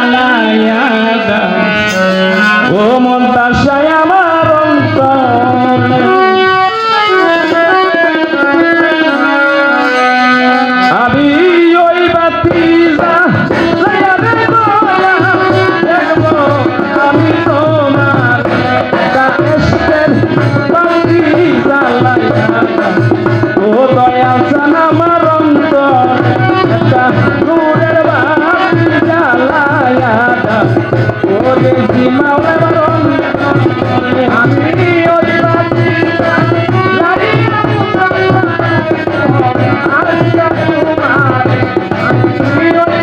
জ্বালাইয়া দাও ও মুনতাসায় আমার অন্তরে আমি ওই বাতি জ্বালাইয়া দেব দেখবো আমি তোমার কাশের বাতি জ্বালাইয়া দাও ও দয়াল জান আমার অন্তর একটা নূরের বাতি জ্বালাইয়া দাও ও দেখি মাওলা আমার অন্তরে আমি ওই বাতি জ্বালাইয়া আশা তোমার আমি ওই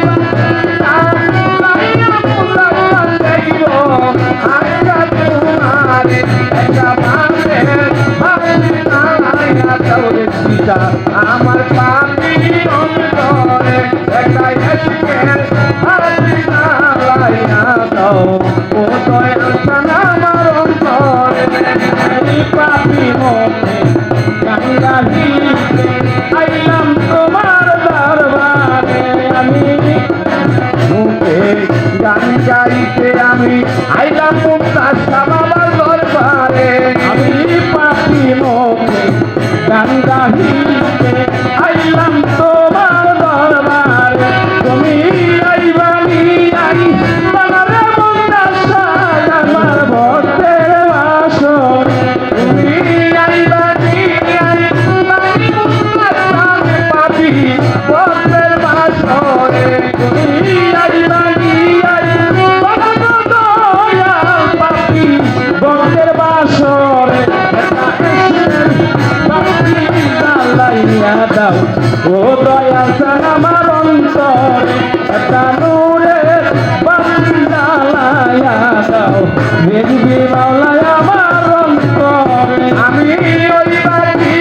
আমার পাপি অন্তরে একটা এসকের হাতি জ্বালাইয়া দাও ও দয়াল জান আমার অন্তরে এই পাপি মনে গাঙ্গালি আইলাম তোমার দরবারে আমি মুখে গান গাইতে আমি আইলাম মুনতাসা বাবার দরবারে আমি পাপি মুখে গান গাইতে আইলাম তোমার দরবারে তুমি আইবানি আই বানারে মুনতাসা আমার ভক্তের বাসর তুমি আইবানি আই বানি মুনতাসা পাপি ভক্তের বাসরে তুমি আইবানি আই বানানো দয়াল পাপি ভক্তের বাসরে জ্বালাইয়া দাও ও দয়াল জান আমার অন্তরে একটা নূরের বাতি জ্বালাইয়া দাও দেখবি মাওলা আমার অন্তরে আমি ওই বাতি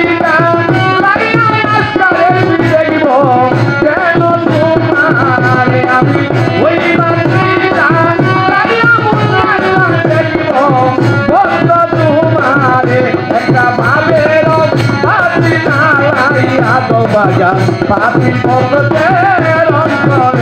দেখব কেন তোমারে আমি ওই বাতি দেখব ভক্ত তোমারে একটা ভাবের বাতি জ্বালাইয়া দাও বাজার পাপি ভক্তের অন্তরে